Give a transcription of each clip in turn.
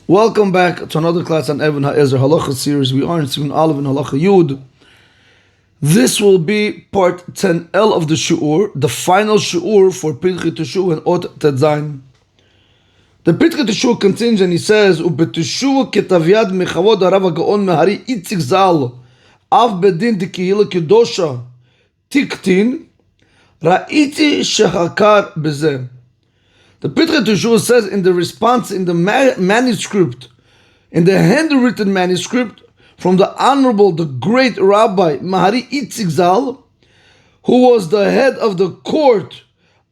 Welcome back to another class on Evean Hazaer Halacha series. We are in Siman Aleph and Halacha Yud. This will be part 10L of the Shu'ur, the final Shu'ur for Pitchei Teshuva and Ot Tetzayin. The Pitchei Teshuva continues and he says, "Ubeteshuva ketavyad mechavod harav hagaon mehari Itzik zal av bedin dekihila kedosha tiktin ra'iti shehakar bezeh." The Pitchei Teshuva says in the response in the manuscript, in the handwritten manuscript from the Honorable, the great Rabbi Mahari Itzik Zal, who was the head of the court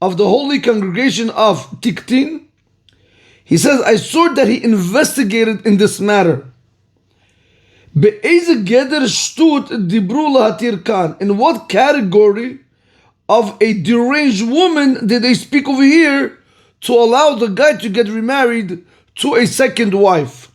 of the Holy Congregation of Tiktin, he says, I saw that he investigated in this matter. Be'eze geder shtut dibru lahatir kan. In what category of a deranged woman did they speak over here to allow the guy to get remarried to a second wife?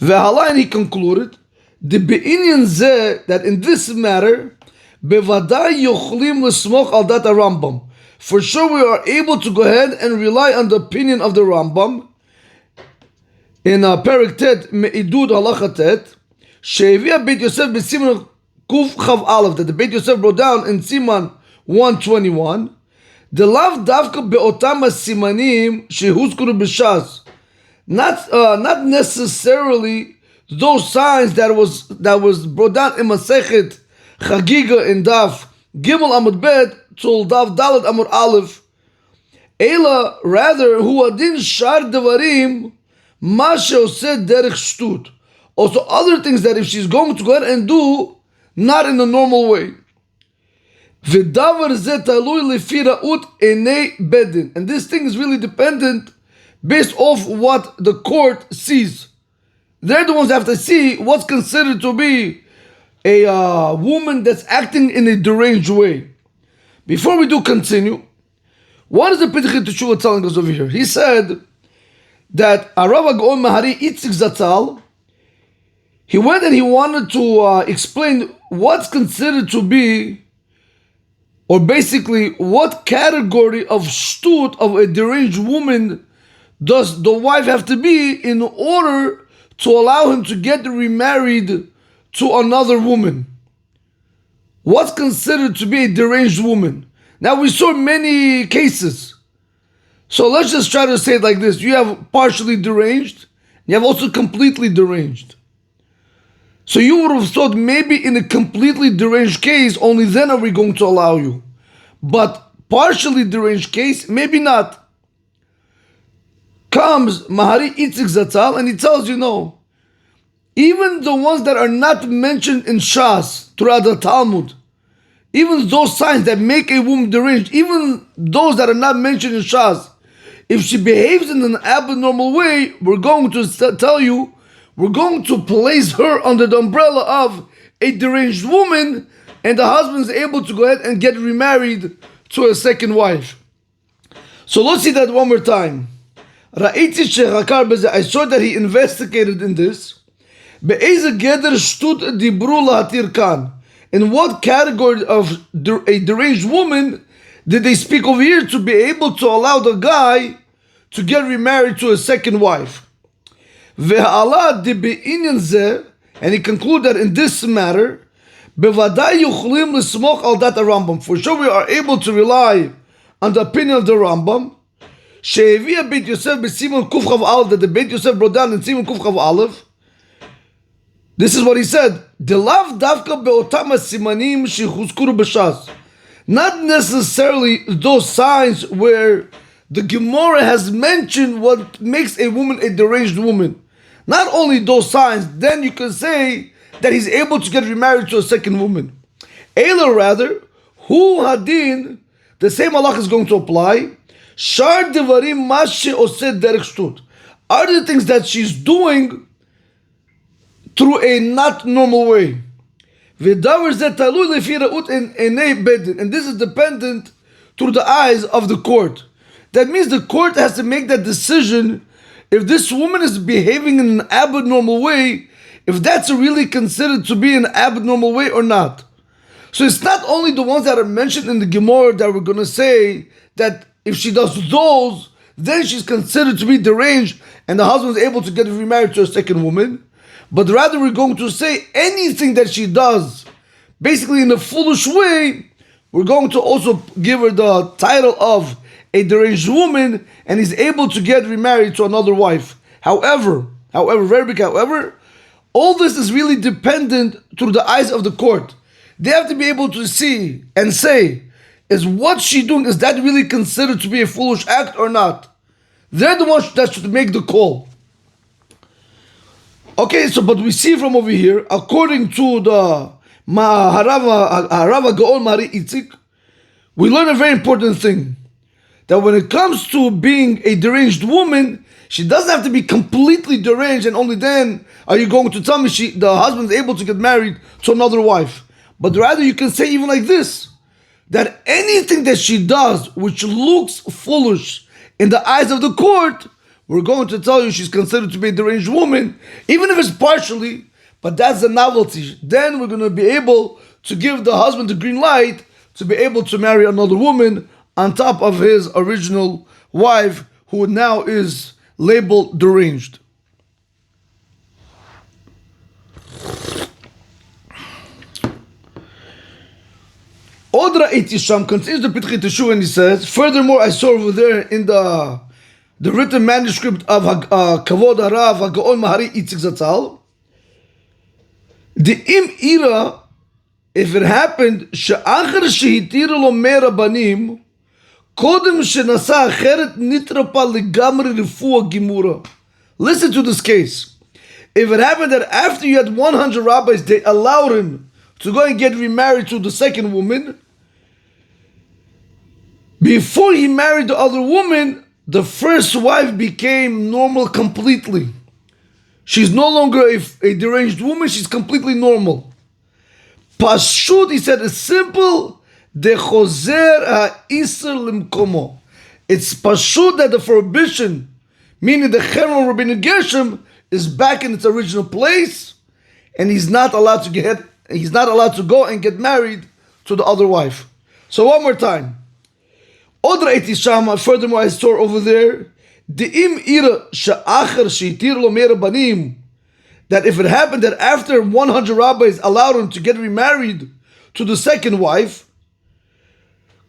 Ve'hala, and he concluded, the be'inyan zeh, that in this matter, bevadai yochlim l'smoch al dat Rambam. For sure we are able to go ahead and rely on the opinion of the Rambam in Perek Tet Me'idud Halacha Tet, she'evia Beit Yosef b'Siman Kuf Chav Aleph, that the Beit Yosef wrote down in Siman 121, the lav davka be'otam simanim shehuzkuru b'shas, not necessarily those signs that was brought down in Masechet Chagiga in Daf Gimel Amud Bet till Daf Dalet Amud Aleph, Ela rather hu adin shar devarim ma sheoseh derech shtut, also other things that if she's going to go ahead and do not in the normal way. V'davar zeh talui lefi ra'ut enei bedin, and this thing is really dependent based off what the court sees. They're the ones that have to see what's considered to be a woman that's acting in a deranged way. Before we do continue, what is the Pitchei Teshuva telling us over here? He said that Arav Gaon Mahari Itzik Zatzal, he went and he wanted to explain what's considered to be, or basically what category of shtut, of a deranged woman, does the wife have to be in order to allow him to get remarried to another woman? What's considered to be a deranged woman? Now we saw many cases. So let's just try to say it like this. You have partially deranged, you have also completely deranged. So you would have thought maybe in a completely deranged case, only then are we going to allow you. But partially deranged case, maybe not. Comes Mahari Itzik Zatzal and he tells you no. Even the ones that are not mentioned in Shas throughout the Talmud, even those signs that make a woman deranged, even those that are not mentioned in Shas, if she behaves in an abnormal way, we're going to tell you, we're going to place her under the umbrella of a deranged woman, and the husband is able to go ahead and get remarried to a second wife. So let's see that one more time. I saw that he investigated in this. In what category of a deranged woman did they speak over here to be able to allow the guy to get remarried to a second wife? And he concluded that in this matter, for sure we are able to rely on the opinion of the Rambam, Beit Yosef b'Siman Kuf Chav Aleph, that the Beit Yosef brought down in Siman Kuf Chav Aleph. This is what he said. The lav davka be'otam simanim shehuzkuru b'shas. Not necessarily those signs where the Gemara has mentioned what makes a woman a deranged woman. Not only those signs, then you can say that he's able to get remarried to a second woman. Ela rather, hu hadin, the same halacha is going to apply. Shar devarim ma sheoseh derech shtut. Are the things that she's doing through a not normal way. And this is dependent through the eyes of the court. That means the court has to make that decision if this woman is behaving in an abnormal way, if that's really considered to be an abnormal way or not. So it's not only the ones that are mentioned in the Gemara that we're going to say that if she does those, then she's considered to be deranged and the husband is able to get remarried to a second woman. But rather we're going to say anything that she does, basically in a foolish way, we're going to also give her the title of a deranged woman and is able to get remarried to another wife. However, very big however, all this is really dependent through the eyes of the court. They have to be able to see and say, is what she doing, is that really considered to be a foolish act or not? They're the ones that should make the call. Okay, so but we see from over here, according to the Harava Gaon Mari Itzik, we learn a very important thing. That when it comes to being a deranged woman, she doesn't have to be completely deranged and only then are you going to tell me the husband's able to get married to another wife. But rather you can say even like this, that anything that she does which looks foolish in the eyes of the court, we're going to tell you she's considered to be a deranged woman, even if it's partially, but that's the novelty. Then we're going to be able to give the husband the green light to be able to marry another woman on top of his original wife, who now is labeled deranged. Odra Eitisham continues the Pitchit Teshuva and he says, furthermore, I saw over there in the written manuscript of Kavod Harav HaGaon Mahari Itzik Zatzal, the im ira, if it happened, she'achar shehitira lo mera banim, kodem shenasa acheret nitrapa legamri refuah gimura. Listen to this case. If it happened that after you had 100 rabbis, they allowed him to go and get remarried to the second woman, before he married the other woman, the first wife became normal completely. She's no longer a deranged woman, she's completely normal. Pashut, he said, is simple. De chozer ha'isr limkomo. It's pashut that the prohibition, meaning the cherem Rabbeinu Gershom, is back in its original place, and he's not allowed to go and get married to the other wife. So one more time. Odra Eitisham, furthermore, I saw over there, De'im ira sha'achar she'itir lo mera banim, that if it happened that after 100 rabbis allowed him to get remarried to the second wife,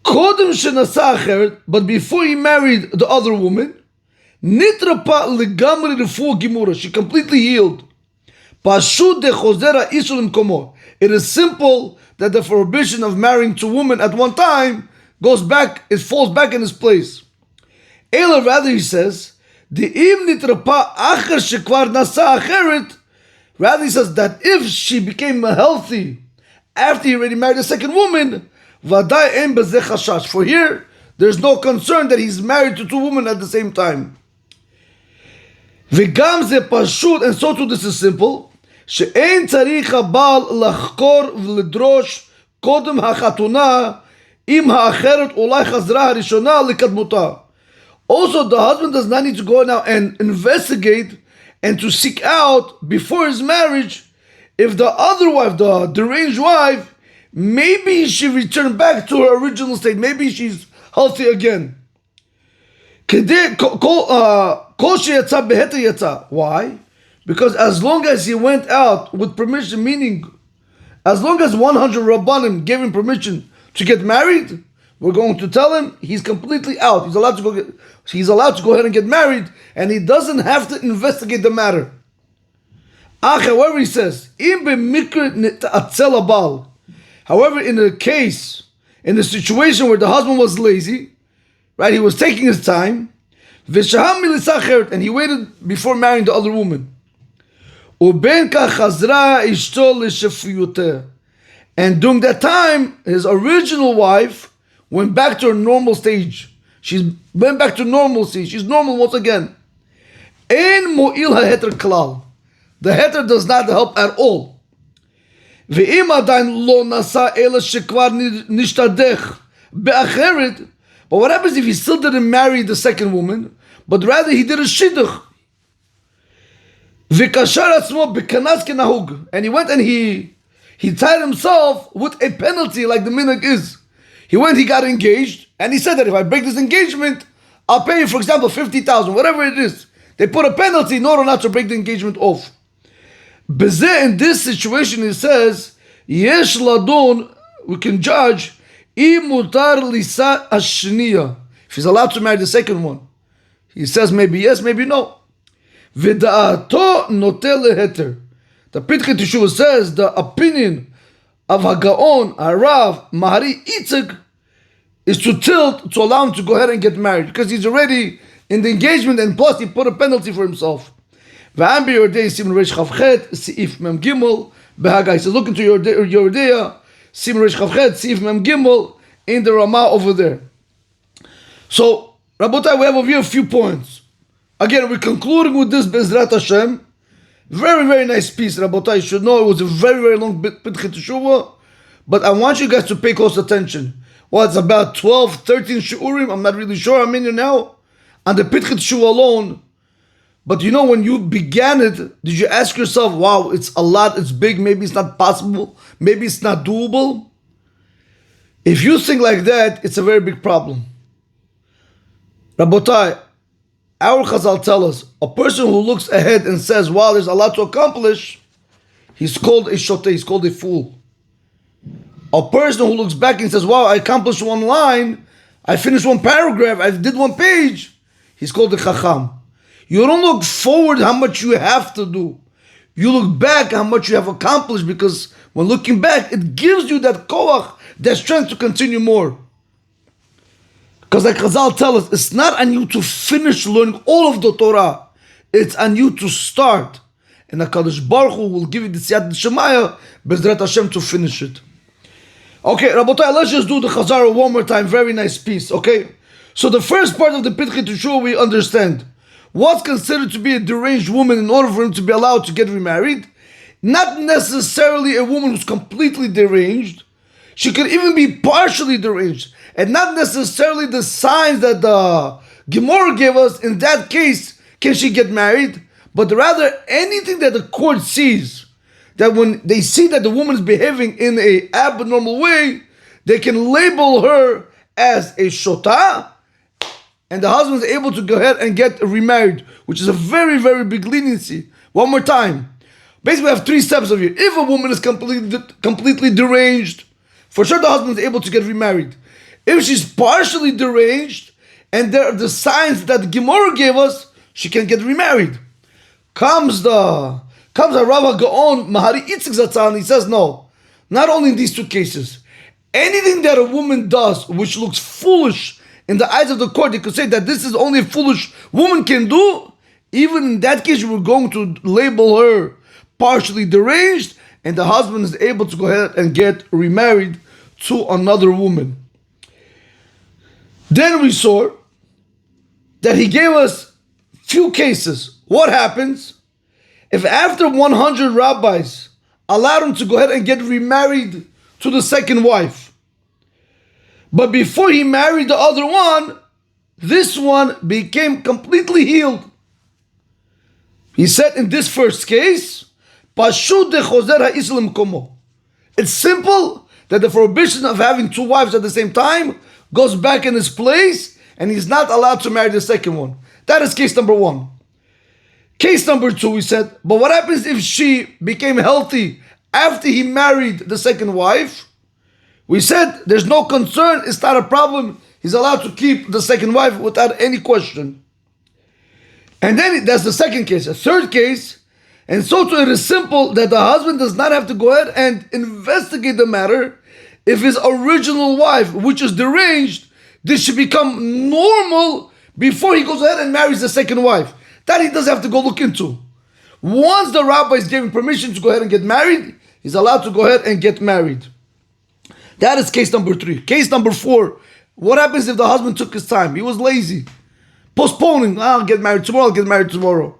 kodem shenasa acheret, but before he married the other woman, nitrapa legamri refuah gimura, she completely healed. Pashut de chozer ha'isur limkomo. It is simple that the prohibition of marrying two women at one time falls back in its place. Ela, rather, he says, the im nitrapa achar shekvar nasa acheret. Rather, he says that if she became healthy after he already married a second woman, vaday en bezeh chashash. For here, there's no concern that he's married to two women at the same time. V'gam ze pashut, and so too this is simple. She'en tzarich habal lachkor v'ledrosh kodem hachatuna im ha'acheret ulai chazra harishona likadmuta. Also, the husband does not need to go now and investigate and to seek out before his marriage if the other wife, the deranged wife, maybe she returned back to her original state. Maybe she's healthy again. Why? Because as long as he went out with permission, meaning as long as 100 Rabbanim gave him permission to get married, we're going to tell him he's completely out. He's allowed to go ahead and get married, and he doesn't have to investigate the matter. However, he says, however, in a situation where the husband was lazy, right, he was taking his time, and he waited before marrying the other woman. And during that time, his original wife went back to her normal stage. She went back to normalcy. She's normal once again. Ein mo'il ha'heter klal. The heter does not help at all. Ve'im adain lo nasa ela shekvar nishtadech be'acheret. But what happens if he still didn't marry the second woman, but rather he did a shidduch? Ve'kashar atzmo be'kanas kenahug. And he went and he tied himself with a penalty like the minhag is. He got engaged, and he said that if I break this engagement, I'll pay you, for example, 50,000, whatever it is. They put a penalty in order not to break the engagement off. In this situation, it says, Yesh ladon, we can judge, mutar lisa ashniya, if he's allowed to marry the second one. He says maybe yes, maybe no. V'da'ato notel leheter. The Pitchei Teshuvah says the opinion of Hagaon, Harav, Mahari Itzig is to tilt to allow him to go ahead and get married because he's already in the engagement and plus he put a penalty for himself. V'am b'Yordei Siman Reish Chavchet Seif Mem Gimel b'Hagai. He says look into Yordei Siman Reish Chavchet Seif Mem Gimel in the Ramah over there. So Rabotai, we have over here a few points. Again, we're concluding with this Bezrat Hashem. Very, very nice piece, Rabotai. You should know it was a very, very long Pitchei Teshuvah. But I want you guys to pay close attention. Well, it's about 12, 13 shiurim. I'm not really sure how many now. On the Pitchei Teshuvah alone. But you know, when you began it, did you ask yourself, wow, it's a lot, it's big, maybe it's not possible, maybe it's not doable? If you think like that, it's a very big problem. Rabotai, our Chazal tell us, a person who looks ahead and says, wow, there's a lot to accomplish, he's called a shoteh, he's called a fool. A person who looks back and says, wow, I accomplished one line, I finished one paragraph, I did one page, he's called a chacham. You don't look forward how much you have to do. You look back how much you have accomplished, because when looking back, it gives you that koach, that strength to continue more. Because like Chazal tell us, it's not on you to finish learning all of the Torah. It's on you to start. And HaKadosh Baruch Hu will give you the Siyat Shemaya, Bezrat Hashem, to finish it. Okay, Rabotai, let's just do the Chazara one more time. Very nice piece, okay? So the first part of the Pitchei Teshuvah we understand. What's considered to be a deranged woman in order for him to be allowed to get remarried? Not necessarily a woman who's completely deranged. She could even be partially deranged. And not necessarily the signs that the Gemara gave us, in that case, can she get married? But rather anything that the court sees, that when they see that the woman is behaving in an abnormal way, they can label her as a shotah, and the husband is able to go ahead and get remarried, which is a very, very big leniency. One more time. Basically, we have three steps over here. If a woman is completely deranged, for sure the husband is able to get remarried. If she's partially deranged, and there are the signs that the Gemara gave us, she can get remarried. Comes a Rav Gaon, Mahari Itzik Zatzal, he says no. Not only in these two cases. Anything that a woman does which looks foolish in the eyes of the court, they could say that this is only a foolish woman can do. Even in that case, we're going to label her partially deranged, and the husband is able to go ahead and get remarried to another woman. Then we saw that he gave us few cases. What happens if after 100 rabbis allowed him to go ahead and get remarried to the second wife, but before he married the other one, this one became completely healed? He said in this first case, it's simple that the prohibition of having two wives at the same time goes back in his place, and he's not allowed to marry the second one. That is case number one. Case number two, we said, but what happens if she became healthy after he married the second wife? We said there's no concern, it's not a problem. He's allowed to keep the second wife without any question. And then that's the second case. A third case, and so too it is simple that the husband does not have to go ahead and investigate the matter if his original wife, which is deranged, this should become normal before he goes ahead and marries the second wife. That he doesn't have to go look into. Once the rabbi is giving permission to go ahead and get married, he's allowed to go ahead and get married. That is case number three. Case number four, what happens if the husband took his time? He was lazy, postponing, I'll get married tomorrow, I'll get married tomorrow.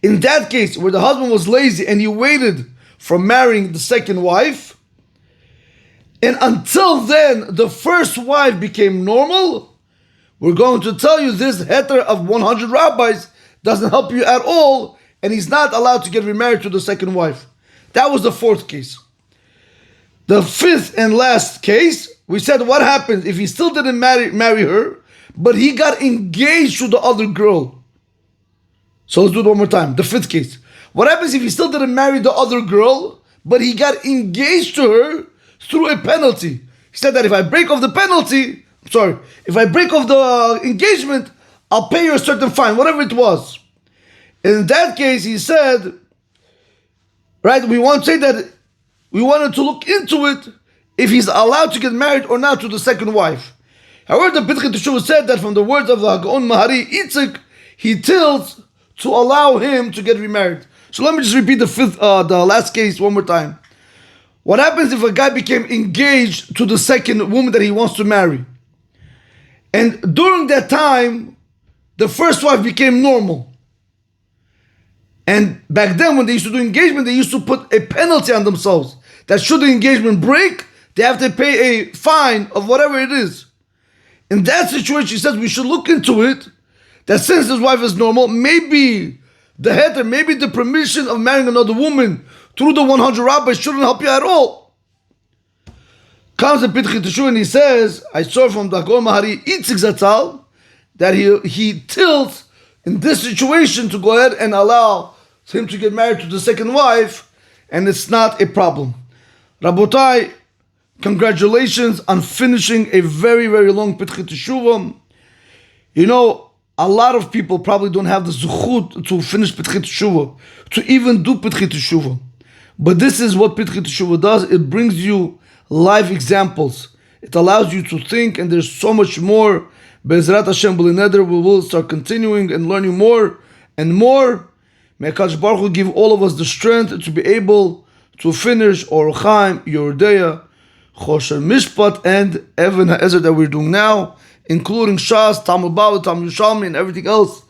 In that case, where the husband was lazy and he waited from marrying the second wife, and until then the first wife became normal, we're going to tell you this heter of 100 rabbis doesn't help you at all, and he's not allowed to get remarried to the second wife. That was the fourth case. The fifth and last case, we said what happens if he still didn't marry her, but he got engaged to the other girl. So let's do it one more time. The fifth case. What happens if he still didn't marry the other girl, but he got engaged to her through a penalty? He said that if I break off the engagement, I'll pay you a certain fine, whatever it was. In that case, he said, right, we want to say that we wanted to look into it if he's allowed to get married or not to the second wife. However, the Pitchei Teshuvah said that from the words of the Gaon Mahari Itzik, he tilts to allow him to get remarried. So let me just repeat the last case one more time. What happens if a guy became engaged to the second woman that he wants to marry? And during that time, the first wife became normal. And back then, when they used to do engagement, they used to put a penalty on themselves that should the engagement break, they have to pay a fine of whatever it is. In that situation, he says we should look into it, that since his wife is normal, maybe the heter, maybe the permission of marrying another woman through the 100 rabbis shouldn't help you at all. Comes the Pitchei Teshuvah and he says, I saw from the Gaon Mahari Itzik Zatzal that he tilts in this situation to go ahead and allow him to get married to the second wife, and it's not a problem. Rabotai, congratulations on finishing a very, very long Pitchei Teshuvah. You know, a lot of people probably don't have the zuchut to finish Pitchei Teshuvah, to even do Pitchei Teshuvah. But this is what Pitchei Teshuvah does. It brings you live examples. It allows you to think, and there's so much more. Be'ezrat Hashem b'li neder, we will start continuing and learning more and more. May HaKadosh Baruch Hu give all of us the strength to be able to finish Or Chaim, Yordeya, Chosher Mishpat, and Evean Hazaer that we're doing now, including Shas, Talmud Bava, Talmud Yerushalmi, and everything else